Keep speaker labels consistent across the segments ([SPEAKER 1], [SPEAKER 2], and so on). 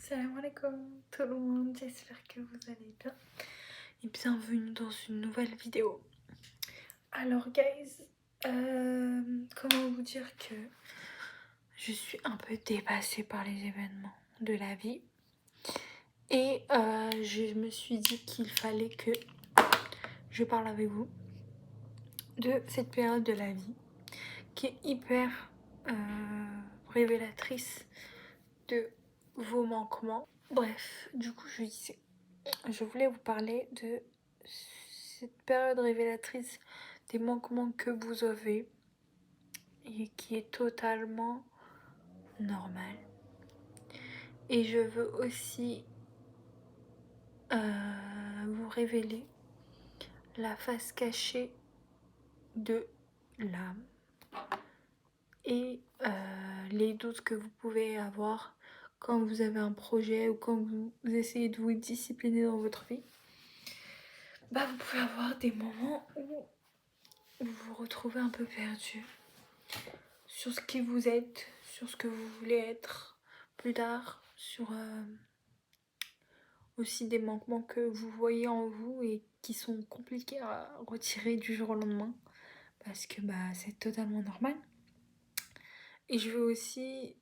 [SPEAKER 1] Salam alaikum tout le monde, j'espère que vous allez bien et bienvenue dans une nouvelle vidéo. Alors guys, comment vous dire que je suis un peu dépassée par les événements de la vie et je me suis dit qu'il fallait que je parle avec vous de cette période de la vie qui est hyper révélatrice de vos manquements. Bref, du coup je voulais vous parler de cette période révélatrice des manquements que vous avez et qui est totalement normale. Et je veux aussi vous révéler la face cachée de l'âme et les doutes que vous pouvez avoir quand vous avez un projet ou quand vous essayez de vous discipliner dans votre vie. Vous pouvez avoir des moments où vous vous retrouvez un peu perdu sur ce qui vous êtes, sur ce que vous voulez être plus tard, sur aussi des manquements que vous voyez en vous et qui sont compliqués à retirer du jour au lendemain parce que c'est totalement normal. Et je veux aussi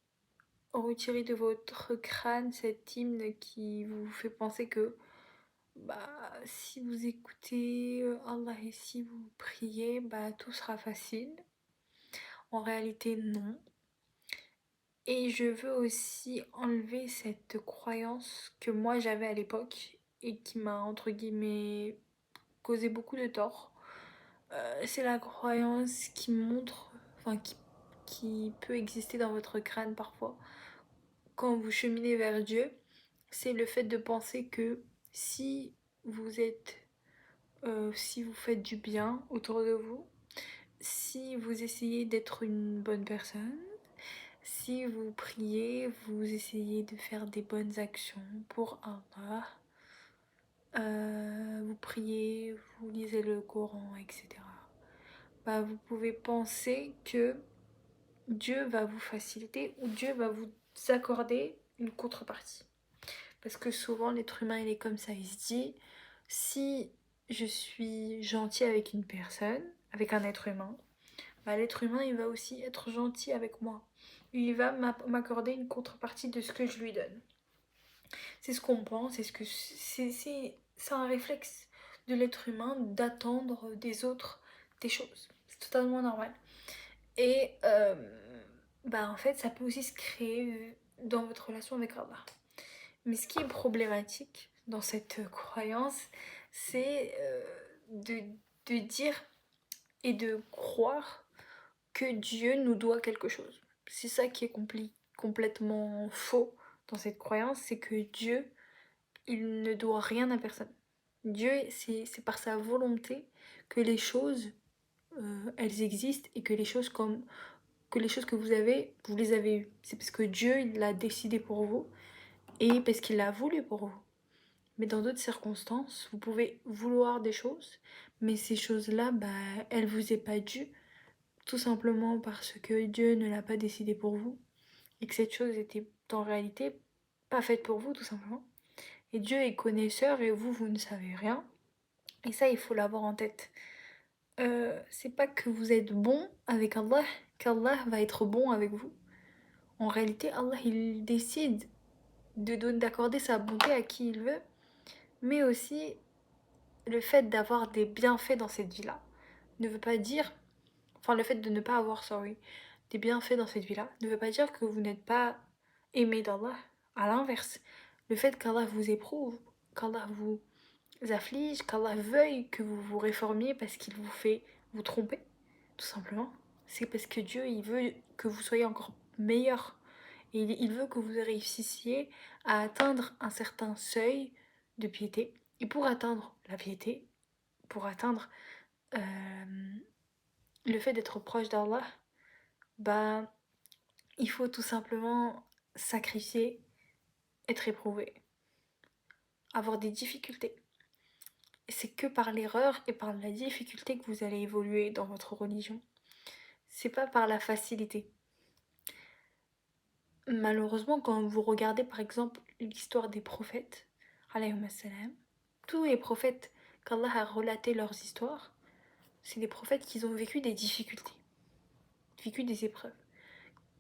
[SPEAKER 1] retirer de votre crâne cet hymne qui vous fait penser que si vous écoutez Allah et si vous priez, tout sera facile. En réalité, non. Et je veux aussi enlever cette croyance que moi j'avais à l'époque et qui m'a entre guillemets causé beaucoup de tort. C'est la croyance qui montre, qui peut exister dans votre crâne parfois quand vous cheminez vers Dieu. C'est le fait de penser que si vous êtes, si vous faites du bien autour de vous, si vous essayez d'être une bonne personne, si vous priez, vous essayez de faire des bonnes actions pour Allah, vous priez, vous lisez le Coran, etc. Vous pouvez penser que Dieu va vous faciliter ou Dieu va vous accorder une contrepartie. Parce que souvent l'être humain il est comme ça, il se dit si je suis gentil avec une personne, avec un être humain, l'être humain il va aussi être gentil avec moi. Il va m'accorder une contrepartie de ce que je lui donne. C'est ce qu'on pense, c'est un réflexe de l'être humain d'attendre des autres des choses. C'est totalement normal. Et en fait, ça peut aussi se créer dans votre relation avec Allah. Mais ce qui est problématique dans cette croyance, c'est de dire et de croire que Dieu nous doit quelque chose. C'est ça qui est complètement faux dans cette croyance, c'est que Dieu, il ne doit rien à personne. Dieu, c'est par sa volonté que les choses, elles existent et que les choses que vous avez, vous les avez eues. C'est parce que Dieu, il l'a décidé pour vous et parce qu'il l'a voulu pour vous. Mais dans d'autres circonstances, vous pouvez vouloir des choses, mais ces choses-là, elles vous est pas dues, tout simplement parce que Dieu ne l'a pas décidé pour vous et que cette chose était en réalité pas faite pour vous, tout simplement. Et Dieu est connaisseur et vous ne savez rien. Et ça, il faut l'avoir en tête. C'est pas que vous êtes bon avec Allah, qu'Allah va être bon avec vous. En réalité, Allah, il décide d'accorder sa bonté à qui il veut, mais aussi le fait d'avoir des bienfaits dans cette vie-là ne veut pas dire, le fait de ne pas avoir, des bienfaits dans cette vie-là ne veut pas dire que vous n'êtes pas aimé d'Allah. À l'inverse, le fait qu'Allah vous éprouve, qu'Allah vous afflige, qu'Allah veuille que vous vous réformiez parce qu'il vous fait vous tromper, tout simplement, c'est parce que Dieu, il veut que vous soyez encore meilleur. Et il veut que vous réussissiez à atteindre un certain seuil de piété. Et pour atteindre la piété, pour atteindre le fait d'être proche d'Allah, il faut tout simplement sacrifier, être éprouvé, avoir des difficultés. Et c'est que par l'erreur et par la difficulté que vous allez évoluer dans votre religion. C'est pas par la facilité. Malheureusement, quand vous regardez par exemple l'histoire des prophètes, alayhim assalam. Tous les prophètes qu'Allah a relaté leurs histoires, c'est des prophètes qui ont vécu des difficultés, vécu des épreuves,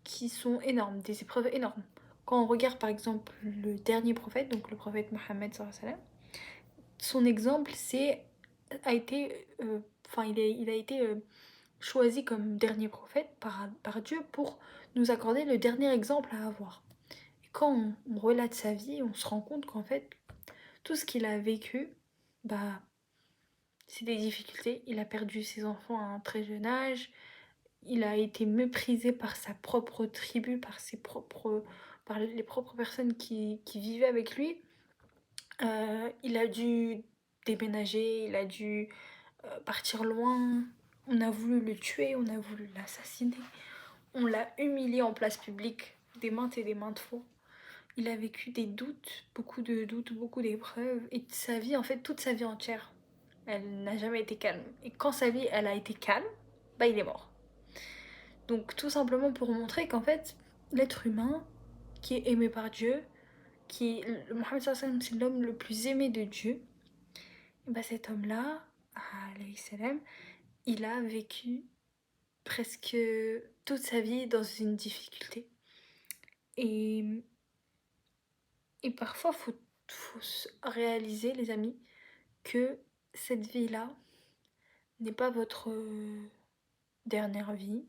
[SPEAKER 1] qui sont énormes, des épreuves énormes. Quand on regarde par exemple le dernier prophète, donc le prophète Mohammed, son exemple a été, il a été choisi comme dernier prophète par Dieu pour nous accorder le dernier exemple à avoir. Et quand on relate sa vie, on se rend compte qu'en fait, tout ce qu'il a vécu, bah, c'est des difficultés. Il a perdu ses enfants à un très jeune âge. Il a été méprisé par sa propre tribu, par les propres personnes qui vivaient avec lui. Il a dû déménager, il a dû partir loin. On a voulu le tuer, on a voulu l'assassiner. On l'a humilié en place publique des maintes fois. Il a vécu des doutes, beaucoup d'épreuves. Et sa vie, en fait, toute sa vie entière, elle n'a jamais été calme. Et quand sa vie, elle a été calme, bah il est mort. Donc tout simplement pour montrer qu'en fait, l'être humain, qui est aimé par Dieu, Mohammed sallam, c'est l'homme le plus aimé de Dieu, et bah cet homme-là, alayhi salam, il a vécu presque toute sa vie dans une difficulté. Et, et parfois, faut réaliser, les amis, que cette vie-là n'est pas votre dernière vie.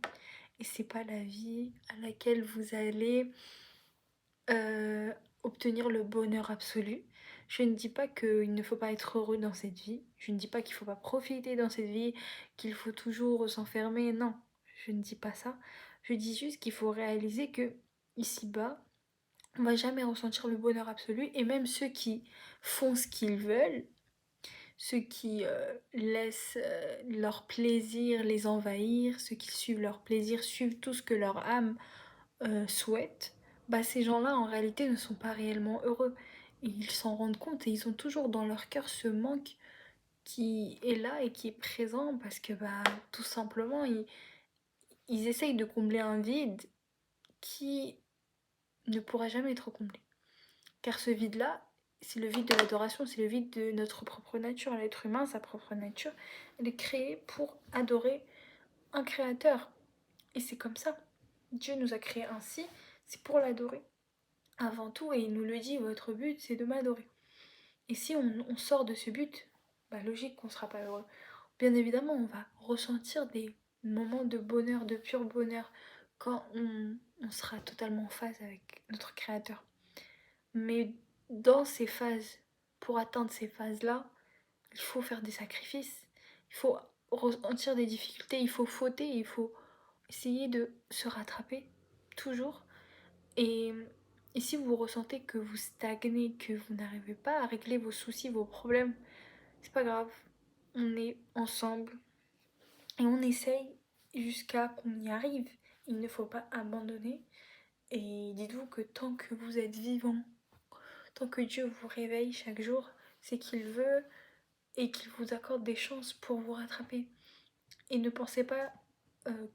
[SPEAKER 1] Et c'est pas la vie à laquelle vous allez obtenir le bonheur absolu. Je ne dis pas qu'il ne faut pas être heureux dans cette vie. Je ne dis pas qu'il ne faut pas profiter dans cette vie, qu'il faut toujours s'enfermer. Non, je ne dis pas ça. Je dis juste qu'il faut réaliser que ici-bas, on va jamais ressentir le bonheur absolu. Et même ceux qui font ce qu'ils veulent, ceux qui laissent leur plaisir les envahir, ceux qui suivent leur plaisir, suivent tout ce que leur âme souhaitent, bah ces gens-là en réalité ne sont pas réellement heureux. Et ils s'en rendent compte et ils ont toujours dans leur cœur ce manque qui est là et qui est présent parce que bah tout simplement ils essayent de combler un vide qui ne pourra jamais être comblé. Car ce vide-là, c'est le vide de l'adoration, c'est le vide de notre propre nature. L'être humain, sa propre nature, elle est créée pour adorer un créateur. Et c'est comme ça. Dieu nous a créés ainsi, c'est pour l'adorer. Avant tout, et il nous le dit, votre but c'est de m'adorer. Et si on sort de ce but, bah logique qu'on ne sera pas heureux. Bien évidemment, on va ressentir des moments de bonheur, de pur bonheur, quand on sera totalement en phase avec notre créateur. Mais dans ces phases, pour atteindre ces phases-là, il faut faire des sacrifices, il faut ressentir des difficultés, il faut fauter, il faut essayer de se rattraper, toujours. Et, et si vous ressentez que vous stagnez, que vous n'arrivez pas à régler vos soucis, vos problèmes, c'est pas grave. On est ensemble et on essaye jusqu'à qu'on y arrive. Il ne faut pas abandonner. Et dites-vous que tant que vous êtes vivant, tant que Dieu vous réveille chaque jour, c'est qu'il veut et qu'il vous accorde des chances pour vous rattraper. Et ne pensez pas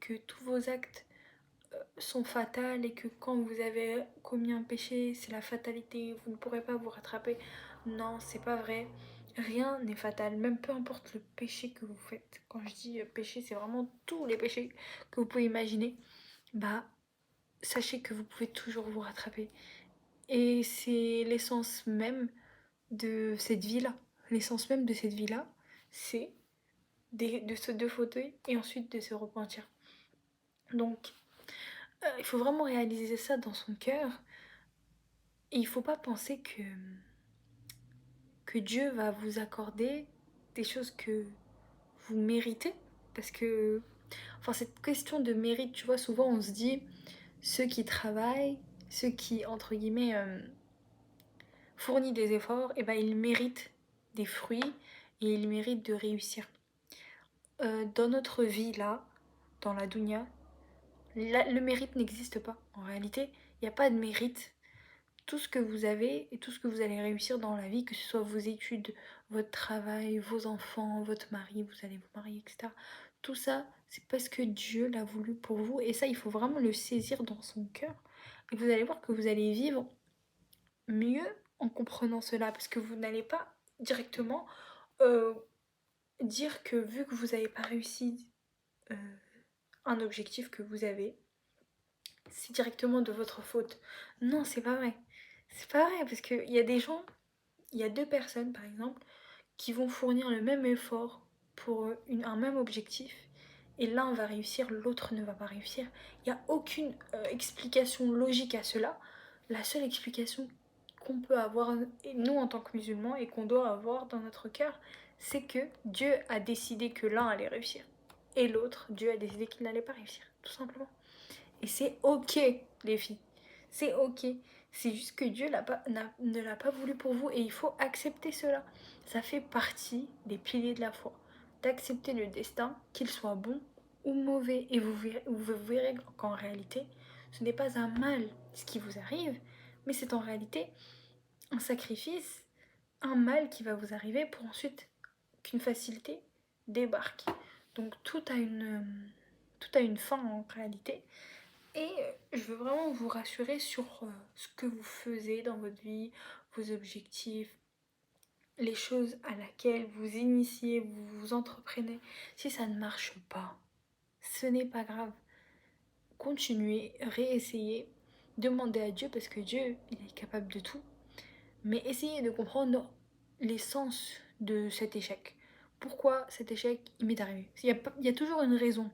[SPEAKER 1] que tous vos actes sont fatales et que quand vous avez commis un péché, c'est la fatalité, vous ne pourrez pas vous rattraper. Non, c'est pas vrai. Rien n'est fatal, même peu importe le péché que vous faites. Quand je dis péché, c'est vraiment tous les péchés que vous pouvez imaginer. Bah, sachez que vous pouvez toujours vous rattraper. Et c'est l'essence même de cette vie-là. L'essence même de cette vie-là, c'est de se défauter et ensuite de se repentir. Donc, il faut vraiment réaliser ça dans son cœur. Et il faut pas penser que Dieu va vous accorder des choses que vous méritez. Parce que, enfin, cette question de mérite, tu vois, souvent on se dit, ceux qui travaillent, ceux qui, entre guillemets, fournissent des efforts, et ben ils méritent des fruits et ils méritent de réussir. Dans notre vie, là, dans la dunya, le mérite n'existe pas. En réalité, il n'y a pas de mérite. Tout ce que vous avez et tout ce que vous allez réussir dans la vie, que ce soit vos études, votre travail, vos enfants, votre mari, vous allez vous marier, etc. Tout ça, c'est parce que Dieu l'a voulu pour vous. Et ça, il faut vraiment le saisir dans son cœur. Et vous allez voir que vous allez vivre mieux en comprenant cela, parce que vous n'allez pas directement euh, dire que vu que vous n'avez pas réussi euh, un objectif que vous avez, c'est directement de votre faute. Non, c'est pas vrai. C'est pas vrai, parce qu'il y a des gens, il y a deux personnes par exemple, qui vont fournir le même effort pour un même objectif, et l'un va réussir, l'autre ne va pas réussir. Il n'y a aucune explication logique à cela. La seule explication qu'on peut avoir, nous en tant que musulmans, et qu'on doit avoir dans notre cœur, c'est que Dieu a décidé que l'un allait réussir, et l'autre, Dieu a décidé qu'il n'allait pas réussir, tout simplement. Et c'est ok, les filles. C'est ok. C'est juste que Dieu ne l'a pas voulu pour vous, et il faut accepter cela. Ça fait partie des piliers de la foi. D'accepter le destin, qu'il soit bon ou mauvais. Et vous verrez qu'en réalité, ce n'est pas un mal ce qui vous arrive, mais c'est en réalité un sacrifice, un mal qui va vous arriver pour ensuite qu'une facilité débarque. Donc tout a une fin en réalité. Et je veux vraiment vous rassurer sur ce que vous faisiez dans votre vie, vos objectifs, les choses à laquelle vous initiez, vous entreprenez. Si ça ne marche pas, ce n'est pas grave. Continuez, réessayez, demandez à Dieu, parce que Dieu, il est capable de tout. Mais essayez de comprendre l'essence de cet échec. Pourquoi cet échec il m'est arrivé? Il y a toujours une raison.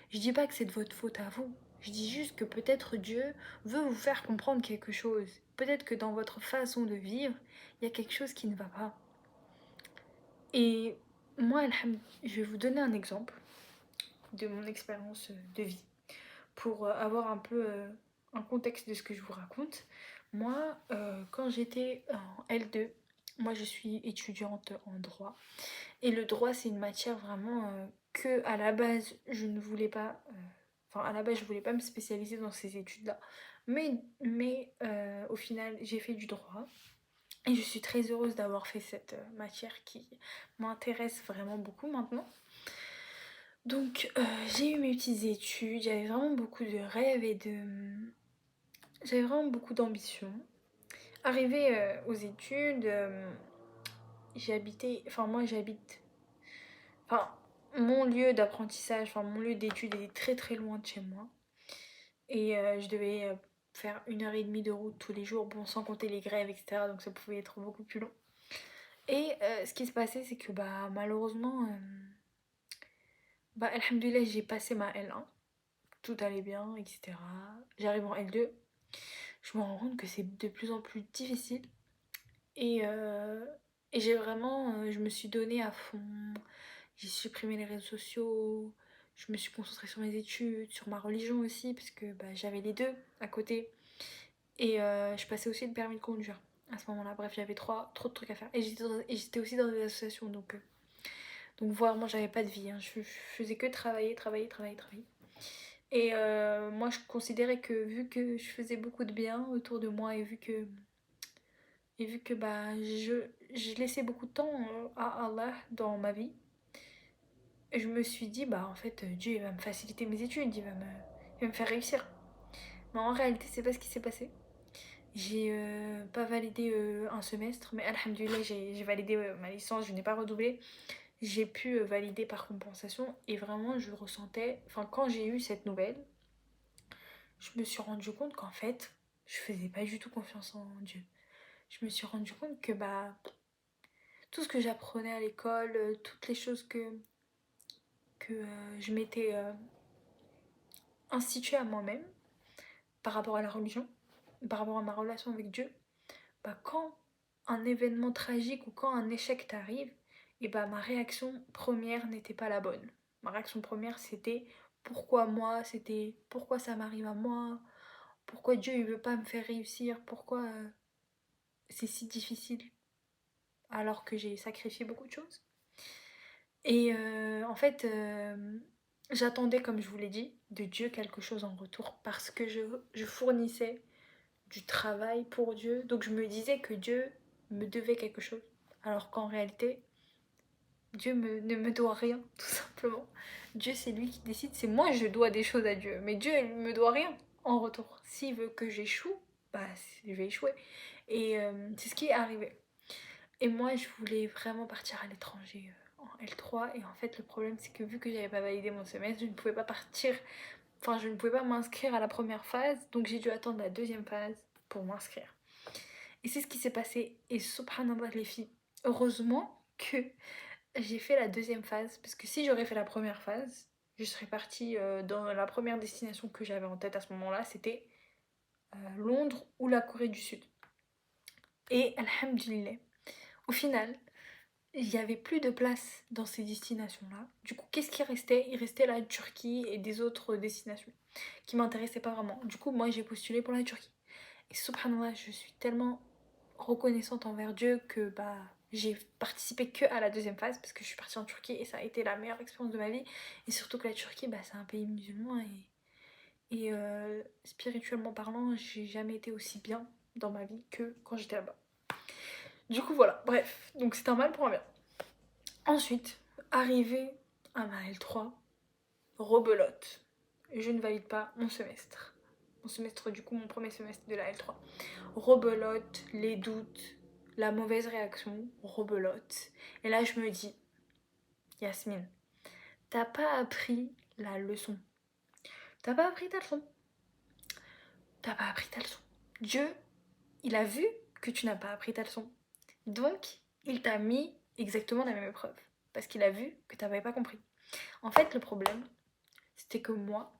[SPEAKER 1] Je dis pas que c'est de votre faute à vous. Je dis juste que peut-être Dieu veut vous faire comprendre quelque chose. Peut-être que dans votre façon de vivre, il y a quelque chose qui ne va pas. Et moi, je vais vous donner un exemple de mon expérience de vie pour avoir un peu un contexte de ce que je vous raconte. Moi, quand j'étais en L2, moi je suis étudiante en droit. Et le droit, c'est une matière vraiment que à la base, je ne voulais pas. Enfin, à la base, je voulais pas me spécialiser dans ces études-là. Mais au final, j'ai fait du droit. Et je suis très heureuse d'avoir fait cette matière qui m'intéresse vraiment beaucoup maintenant. Donc, j'ai eu mes petites études, j'avais vraiment beaucoup de rêves et de. J'avais vraiment beaucoup d'ambition. Arrivée aux études, j'ai habité. Enfin, moi, j'habite. Enfin, mon lieu d'apprentissage, enfin, mon lieu d'études est très très loin de chez moi. Et je devais faire 1 heure et demie de route tous les jours, bon, sans compter les grèves, etc. Donc ça pouvait être beaucoup plus long. Et ce qui se passait, c'est que bah, malheureusement, bah, alhamdoulilah, j'ai passé ma L1. Tout allait bien, etc. J'arrive en L2. Je me rends compte que c'est de plus en plus difficile. Et, euh, et j'ai vraiment, je me suis donnée à fond. J'ai supprimé les réseaux sociaux. Je me suis concentrée sur mes études, sur ma religion aussi, parce que bah, j'avais les deux à côté. Et je passais aussi le permis de conduire à ce moment-là. Bref, j'avais trop de trucs à faire. Et j'étais aussi dans des associations. Donc vraiment, j'avais pas de vie. Hein. Je faisais que travailler, travailler, travailler, travailler. Et moi, je considérais que vu que je faisais beaucoup de bien autour de moi, et vu que bah, je laissais beaucoup de temps à Allah dans ma vie, je me suis dit, bah en fait, Dieu il va me faciliter mes études, il va me faire réussir. Mais en réalité, c'est pas ce qui s'est passé. J'ai pas validé un semestre, mais alhamdoulilah, j'ai validé ma licence, je n'ai pas redoublé. J'ai pu valider par compensation, et vraiment, je ressentais. Enfin, quand j'ai eu cette nouvelle, je me suis rendu compte qu'en fait, je faisais pas du tout confiance en Dieu. Je me suis rendu compte que bah, tout ce que j'apprenais à l'école, toutes les choses que je m'étais instituée à moi-même par rapport à la religion, par rapport à ma relation avec Dieu, bah, quand un événement tragique ou quand un échec t'arrive, et bah ma réaction première n'était pas la bonne. Ma réaction première c'était pourquoi moi, c'était pourquoi ça m'arrive à moi, pourquoi Dieu il veut pas me faire réussir, pourquoi c'est si difficile alors que j'ai sacrifié beaucoup de choses. Et en fait, j'attendais, comme je vous l'ai dit, de Dieu quelque chose en retour parce que je fournissais du travail pour Dieu. Donc je me disais que Dieu me devait quelque chose. Alors qu'en réalité, ne me doit rien, tout simplement. Dieu, c'est lui qui décide. C'est moi, je dois des choses à Dieu. Mais Dieu, il me doit rien en retour. S'il veut que j'échoue, bah je vais échouer. Et c'est ce qui est arrivé. Et moi, je voulais vraiment partir à l'étranger en L3. Et en fait, le problème, c'est que vu que j'avais pas validé mon semestre, je ne pouvais pas partir. Enfin, je ne pouvais pas m'inscrire à la première phase. Donc, j'ai dû attendre la deuxième phase pour m'inscrire. Et c'est ce qui s'est passé. Et subhanallah, les filles, heureusement que j'ai fait la deuxième phase. Parce que si j'aurais fait la première phase, je serais partie dans la première destination que j'avais en tête à ce moment-là. C'était Londres ou la Corée du Sud. Et alhamdulillah, au final, il n'y avait plus de place dans ces destinations-là. Du coup, qu'est-ce qui restait? Il restait la Turquie et des autres destinations qui m'intéressaient pas vraiment. Du coup, moi, j'ai postulé pour la Turquie. Et subhanallah, je suis tellement reconnaissante envers Dieu que bah j'ai participé que à la deuxième phase parce que je suis partie en Turquie et ça a été la meilleure expérience de ma vie. Et surtout que la Turquie, bah, c'est un pays musulman et spirituellement parlant, j'ai jamais été aussi bien dans ma vie que quand j'étais là-bas. Du coup, voilà, bref, donc c'est un mal pour un bien. Ensuite, arrivé à ma L3, rebelote. Je ne valide pas mon semestre. Mon semestre, du coup, mon premier semestre de la L3. Rebelote, les doutes, la mauvaise réaction, rebelote. Et là, je me dis, Yasmine, t'as pas appris la leçon. T'as pas appris ta leçon. T'as pas appris ta leçon. Dieu, il a vu que tu n'as pas appris ta leçon. Donc, il t'a mis exactement la même épreuve. Parce qu'il a vu que t'avais pas compris. En fait, le problème, c'était que moi,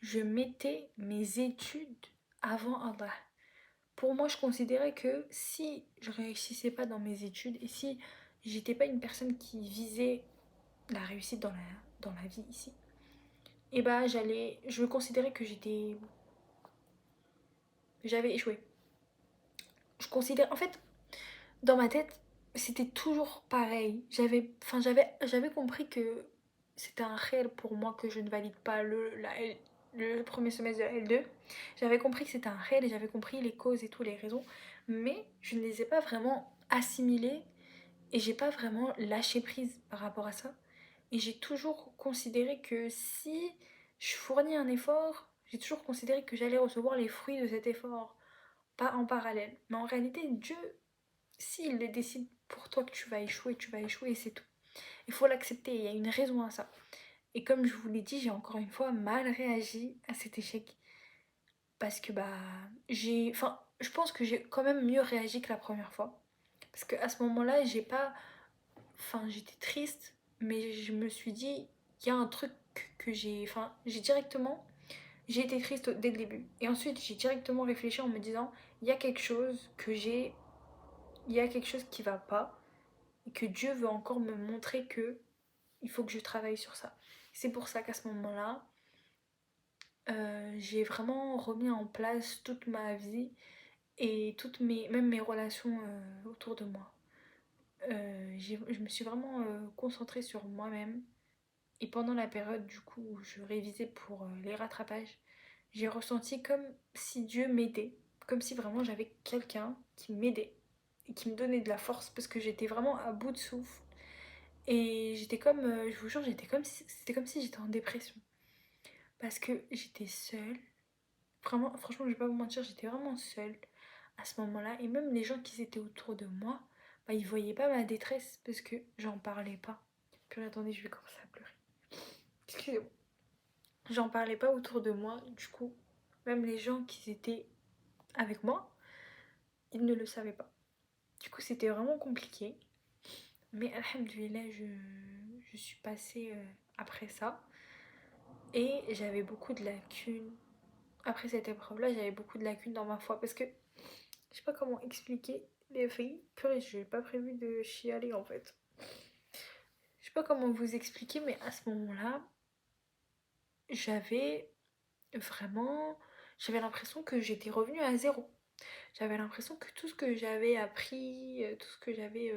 [SPEAKER 1] je mettais mes études avant Allah. Pour moi, je considérais que si je réussissais pas dans mes études et si j'étais pas une personne qui visait la réussite dans la vie ici, et bah je considérais que j'avais échoué. En fait, dans ma tête, c'était toujours pareil. J'avais compris que c'était un réel pour moi que je ne valide pas le premier semestre de la L2. J'avais compris que c'était un réel et j'avais compris les causes et toutes les raisons, mais je ne les ai pas vraiment assimilées et j'ai pas vraiment lâché prise par rapport à ça. Et j'ai toujours considéré que si je fournis un effort, j'ai toujours considéré que j'allais recevoir les fruits de cet effort, pas en parallèle. Mais en réalité, Dieu, s'il décide pour toi que tu vas échouer et c'est tout. Il faut l'accepter, il y a une raison à ça. Et comme je vous l'ai dit, j'ai encore une fois mal réagi à cet échec. Parce que bah enfin je pense que j'ai quand même mieux réagi que la première fois. Parce qu'à ce moment-là, j'ai pas. Enfin, j'étais triste, mais je me suis dit, il y a un truc que j'ai. Enfin, j'ai directement. J'ai été triste dès le début. Et ensuite, j'ai directement réfléchi en me disant, il y a quelque chose que j'ai. Il y a quelque chose qui va pas. Et que Dieu veut encore me montrer que il faut que je travaille sur ça. C'est pour ça qu'à ce moment-là, j'ai vraiment remis en place toute ma vie et même mes relations autour de moi. Je me suis vraiment concentrée sur moi-même. Et pendant la période du coup où je révisais pour les rattrapages, j'ai ressenti comme si Dieu m'aidait, comme si vraiment j'avais quelqu'un qui m'aidait et qui me donnait de la force parce que j'étais vraiment à bout de souffle. Et j'étais comme, je vous jure, c'était comme si j'étais en dépression. Parce que j'étais seule. Vraiment, franchement, je vais pas vous mentir, j'étais vraiment seule à ce moment-là. Et même les gens qui étaient autour de moi, bah, ils voyaient pas ma détresse parce que j'en parlais pas. Puis attendez, je vais commencer à pleurer. Excusez-moi. J'en parlais pas autour de moi, du coup, même les gens qui étaient avec moi, ils ne le savaient pas. Du coup, c'était vraiment compliqué. Mais alhamdoulilah, je suis passée après ça. Et j'avais beaucoup de lacunes. Après cette épreuve-là, j'avais beaucoup de lacunes dans ma foi. Parce que je sais pas comment expliquer les filles. Purée, j'ai pas prévu de chialer en fait. Je sais pas comment vous expliquer, mais à ce moment-là, j'avais vraiment. J'avais l'impression que j'étais revenue à zéro. J'avais l'impression que tout ce que j'avais appris, tout ce que j'avais.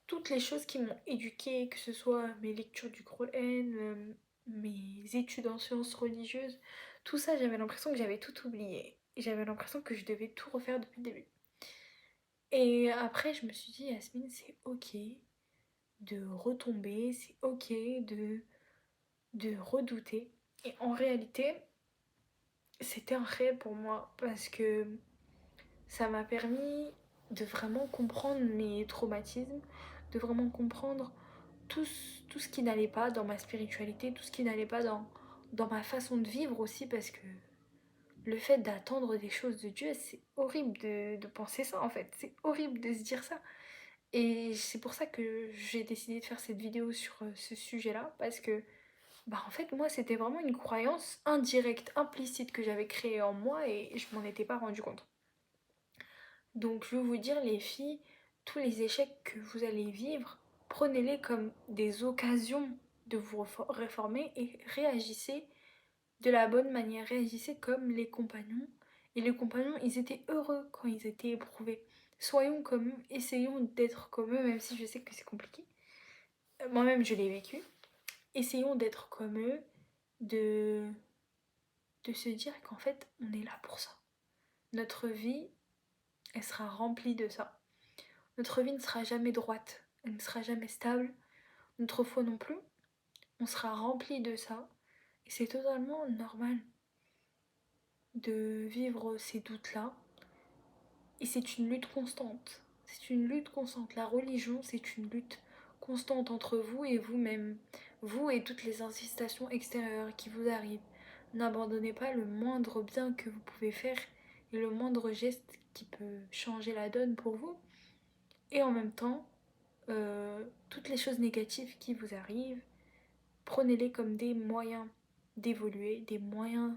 [SPEAKER 1] Toutes les choses qui m'ont éduquée, que ce soit mes lectures du Coran, mes études en sciences religieuses, tout ça, j'avais l'impression que j'avais tout oublié. Et j'avais l'impression que je devais tout refaire depuis le début. Et après, je me suis dit, Yasmine, c'est ok de retomber, c'est ok de redouter. Et en réalité, c'était un réel pour moi parce que ça m'a permis de vraiment comprendre mes traumatismes, de vraiment comprendre tout ce qui n'allait pas dans ma spiritualité, tout ce qui n'allait pas dans ma façon de vivre aussi, parce que le fait d'attendre des choses de Dieu, c'est horrible de penser ça en fait. C'est horrible de se dire ça. Et c'est pour ça que j'ai décidé de faire cette vidéo sur ce sujet-là, parce que bah en fait moi c'était vraiment une croyance indirecte, implicite que j'avais créée en moi et je m'en étais pas rendu compte. Donc je veux vous dire les filles, tous les échecs que vous allez vivre, prenez-les comme des occasions de vous réformer et réagissez de la bonne manière, réagissez comme les compagnons. Et les compagnons, ils étaient heureux quand ils étaient éprouvés. Soyons comme eux, essayons d'être comme eux, même si je sais que c'est compliqué. Moi-même, je l'ai vécu. Essayons d'être comme eux, de, de se dire qu'en fait, on est là pour ça. Notre vie, elle sera remplie de ça. Notre vie ne sera jamais droite, elle ne sera jamais stable. Notre foi non plus. On sera rempli de ça. Et c'est totalement normal de vivre ces doutes-là. Et c'est une lutte constante. C'est une lutte constante. La religion, c'est une lutte constante entre vous et vous-même. Vous et toutes les incitations extérieures qui vous arrivent. N'abandonnez pas le moindre bien que vous pouvez faire et le moindre geste qui peut changer la donne pour vous. Et en même temps, toutes les choses négatives qui vous arrivent, prenez-les comme des moyens d'évoluer, des moyens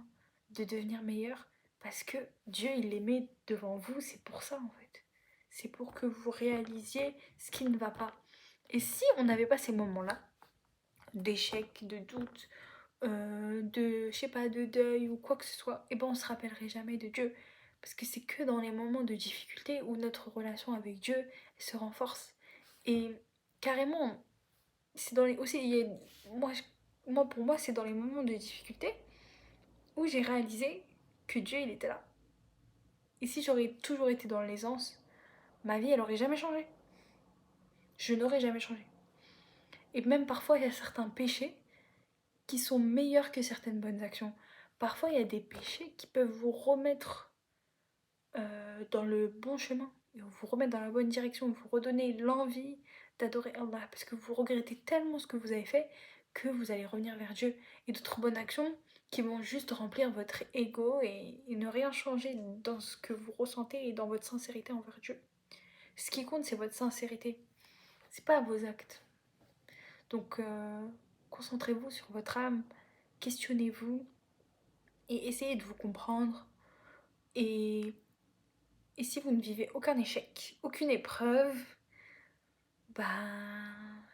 [SPEAKER 1] de devenir meilleur, parce que Dieu, il les met devant vous, c'est pour ça en fait. C'est pour que vous réalisiez ce qui ne va pas. Et si on n'avait pas ces moments-là, d'échec, de doute, de, je sais pas, de deuil ou quoi que ce soit, et ben on se rappellerait jamais de Dieu. Parce que c'est que dans les moments de difficulté où notre relation avec Dieu se renforce. Et carrément, c'est dans les aussi il y a, moi, pour moi c'est dans les moments de difficulté où j'ai réalisé que Dieu il était là. Et si j'aurais toujours été dans l'aisance, ma vie elle aurait jamais changé. Je n'aurais jamais changé. Et même parfois il y a certains péchés qui sont meilleurs que certaines bonnes actions. Parfois il y a des péchés qui peuvent vous remettre dans le bon chemin, et vous remettre dans la bonne direction, vous redonner l'envie d'adorer Allah, parce que vous regrettez tellement ce que vous avez fait que vous allez revenir vers Dieu. Et d'autres bonnes actions qui vont juste remplir votre ego et ne rien changer dans ce que vous ressentez et dans votre sincérité envers Dieu. Ce qui compte, c'est votre sincérité, c'est pas vos actes. Donc concentrez-vous sur votre âme, questionnez-vous et essayez de vous comprendre. Et si vous ne vivez aucun échec, aucune épreuve, bah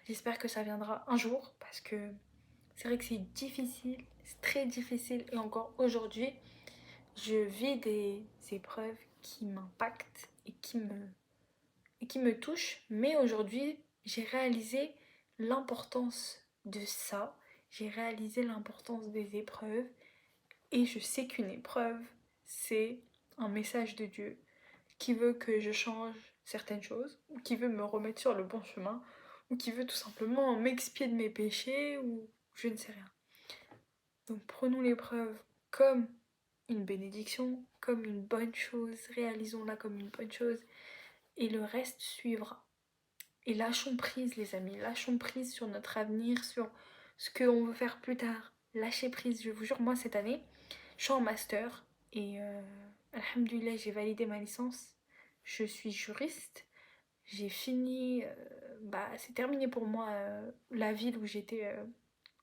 [SPEAKER 1] j'espère que ça viendra un jour, parce que c'est vrai que c'est difficile, c'est très difficile, et encore aujourd'hui, je vis des épreuves qui m'impactent et qui me touchent, mais aujourd'hui, j'ai réalisé l'importance de ça, j'ai réalisé l'importance des épreuves, et je sais qu'une épreuve, c'est un message de Dieu qui veut que je change certaines choses, ou qui veut me remettre sur le bon chemin, ou qui veut tout simplement m'expier de mes péchés, ou je ne sais rien. Donc prenons l'épreuve comme une bénédiction, comme une bonne chose, réalisons-la comme une bonne chose, et le reste suivra. Et lâchons prise les amis, lâchons prise sur notre avenir, sur ce qu'on veut faire plus tard. Lâchez prise, je vous jure, moi cette année, je suis en master, et alhamdoulilah j'ai validé ma licence. Je suis juriste. J'ai fini, c'est terminé pour moi la ville où j'étais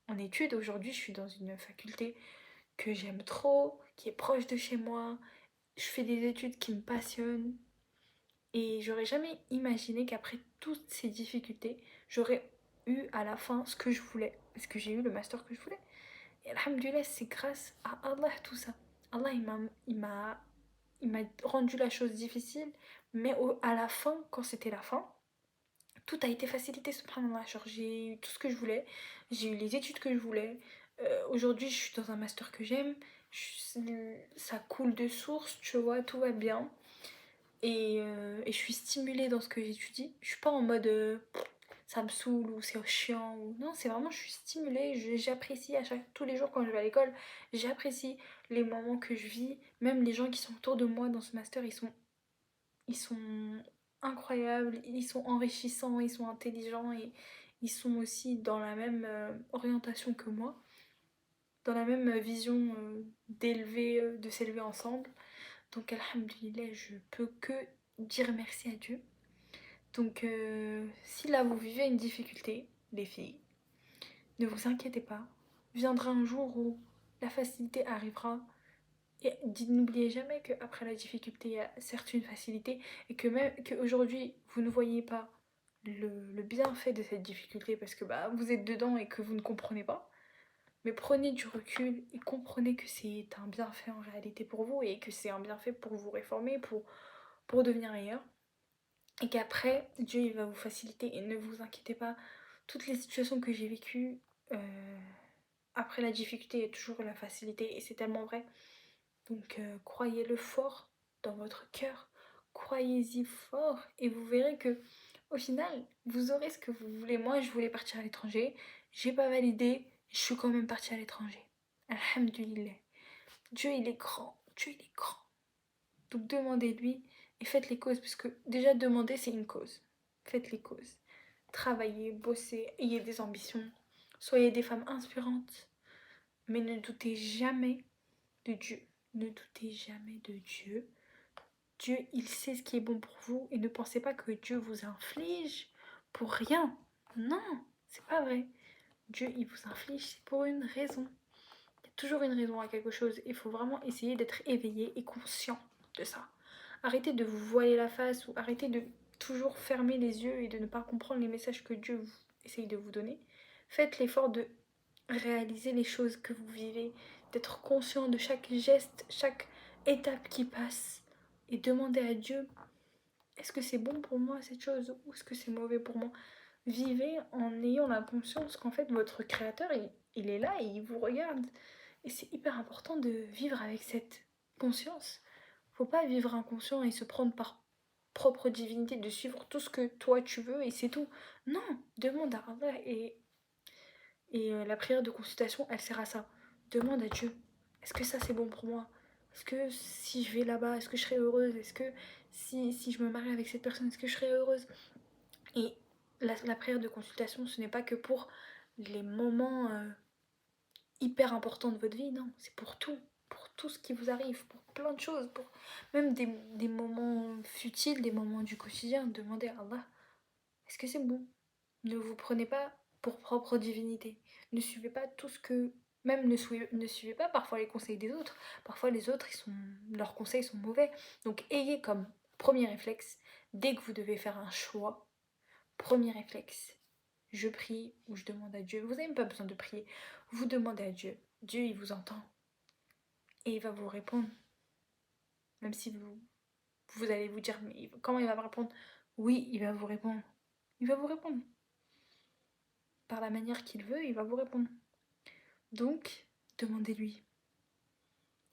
[SPEAKER 1] en études. Aujourd'hui, je suis dans une faculté que j'aime trop, qui est proche de chez moi. Je fais des études qui me passionnent. Et j'aurais jamais imaginé qu'après toutes ces difficultés, j'aurais eu à la fin ce que je voulais. Parce que j'ai eu le master que je voulais. Et alhamdoulilah, c'est grâce à Allah tout ça. Allah, il m'a rendu la chose difficile, mais à la fin, quand c'était la fin, tout a été facilité, subhanallah. Genre, j'ai eu tout ce que je voulais, j'ai eu les études que je voulais. Aujourd'hui, je suis dans un master que j'aime, ça coule de source, tu vois, tout va bien. Et je suis stimulée dans ce que j'étudie. Je suis pas en mode ça me saoule ou c'est chiant. Ou... Non, c'est vraiment, je suis stimulée, j'apprécie tous les jours quand je vais à l'école, j'apprécie les moments que je vis. Même les gens qui sont autour de moi dans ce master, ils sont incroyables, ils sont enrichissants, ils sont intelligents et ils sont aussi dans la même orientation que moi, dans la même vision de s'élever ensemble. Donc, alhamdoulilah, je peux que dire merci à Dieu. Donc, si là vous vivez une difficulté, les filles, ne vous inquiétez pas. Viendra un jour où la facilité arrivera. Et n'oubliez jamais qu'après la difficulté, il y a certes une facilité. Et que même qu'aujourd'hui, vous ne voyez pas le bienfait de cette difficulté parce que bah, vous êtes dedans et que vous ne comprenez pas. Mais prenez du recul et comprenez que c'est un bienfait en réalité pour vous et que c'est un bienfait pour vous réformer, pour devenir meilleur. Et qu'après, Dieu il va vous faciliter et ne vous inquiétez pas. Toutes les situations que j'ai vécues, après la difficulté, il y a toujours la facilité et c'est tellement vrai. Donc croyez-le fort dans votre cœur, croyez-y fort et vous verrez que au final, vous aurez ce que vous voulez. Moi, je voulais partir à l'étranger, j'ai pas validé, je suis quand même partie à l'étranger. Alhamdulillah. Dieu il est grand, Dieu il est grand. Donc demandez-lui et faites les causes parce que déjà demander c'est une cause. Faites les causes. Travaillez, bossez, ayez des ambitions, soyez des femmes inspirantes, mais ne doutez jamais de Dieu. Ne doutez jamais de Dieu. Dieu, il sait ce qui est bon pour vous et ne pensez pas que Dieu vous inflige pour rien. Non, c'est pas vrai. Dieu, il vous inflige, c'est pour une raison. Il y a toujours une raison à quelque chose. Il faut vraiment essayer d'être éveillé et conscient de ça. Arrêtez de vous voiler la face ou arrêtez de toujours fermer les yeux et de ne pas comprendre les messages que Dieu essaye de vous donner. Faites l'effort de réaliser les choses que vous vivez, d'être conscient de chaque geste, chaque étape qui passe et demandez à Dieu, est-ce que c'est bon pour moi cette chose ou est-ce que c'est mauvais pour moi? Vivez en ayant la conscience qu'en fait votre créateur il est là et il vous regarde. Et c'est hyper important de vivre avec cette conscience. Faut pas vivre inconscient et se prendre par propre divinité de suivre tout ce que toi tu veux et c'est tout. Non, demande à Allah et la prière de consultation, elle sert à ça. Demande à Dieu, est-ce que ça c'est bon pour moi? Est-ce que si je vais là-bas, est-ce que je serai heureuse? Est-ce que si je me marie avec cette personne, est-ce que je serai heureuse? Et la prière de consultation, ce n'est pas que pour les moments hyper importants de votre vie, non, c'est pour tout ce qui vous arrive, pour plein de choses, pour même des moments futiles, des moments du quotidien. Demandez à Allah, est-ce que c'est bon? Ne vous prenez pas pour propre divinité. Ne suivez pas tout ce que... Même ne suivez pas parfois les conseils des autres. Parfois les autres, leurs conseils sont mauvais. Donc ayez comme premier réflexe, dès que vous devez faire un choix, premier réflexe, je prie ou je demande à Dieu. Vous n'avez même pas besoin de prier. Vous demandez à Dieu. Dieu, il vous entend. Et il va vous répondre. Même si vous allez vous dire, mais comment il va me répondre? Oui, il va vous répondre. Il va vous répondre. Par la manière qu'il veut, il va vous répondre. Donc, demandez-lui.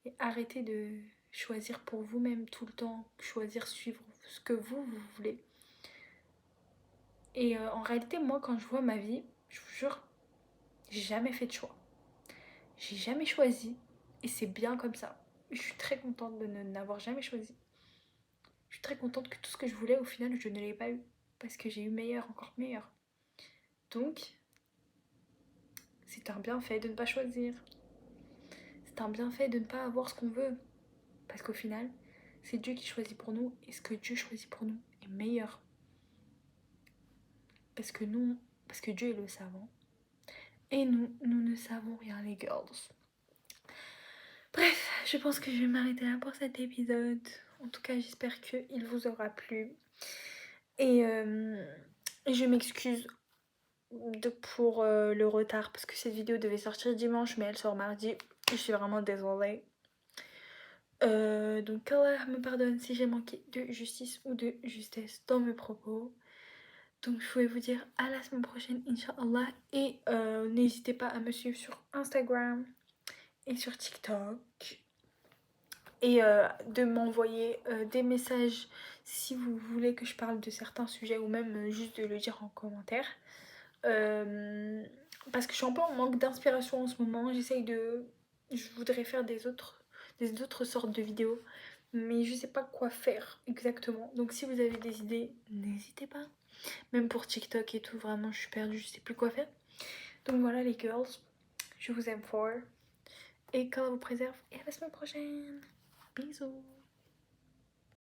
[SPEAKER 1] Et arrêtez de choisir pour vous-même tout le temps, choisir, suivre ce que vous voulez. Et en réalité, moi, quand je vois ma vie, je vous jure, j'ai jamais fait de choix. J'ai jamais choisi. Et c'est bien comme ça. Je suis très contente de n'avoir jamais choisi. Je suis très contente que tout ce que je voulais, au final, je ne l'ai pas eu. Parce que j'ai eu meilleur, encore meilleur. Donc, c'est un bienfait de ne pas choisir. C'est un bienfait de ne pas avoir ce qu'on veut. Parce qu'au final, c'est Dieu qui choisit pour nous. Et ce que Dieu choisit pour nous est meilleur. Parce que Dieu est le savant. Et nous ne savons rien, les girls. Bref, je pense que je vais m'arrêter là pour cet épisode. En tout cas, j'espère qu'il vous aura plu. Et je m'excuse pour le retard parce que cette vidéo devait sortir dimanche, mais elle sort mardi. Je suis vraiment désolée. Donc Allah me pardonne si j'ai manqué de justice ou de justesse dans mes propos. Donc je voulais vous dire à la semaine prochaine, Inch'Allah. Et n'hésitez pas à me suivre sur Instagram et sur TikTok. et de m'envoyer des messages si vous voulez que je parle de certains sujets ou même juste de le dire en commentaire. Parce que je suis un peu en manque d'inspiration en ce moment. Je voudrais faire des autres sortes de vidéos, mais je sais pas quoi faire exactement. Donc si vous avez des idées, n'hésitez pas. Même pour TikTok et tout, vraiment, je suis perdue, je sais plus quoi faire. Donc voilà les girls, je vous aime fort. Et qu'Allah vous préserve. Et à la semaine prochaine. Bisous.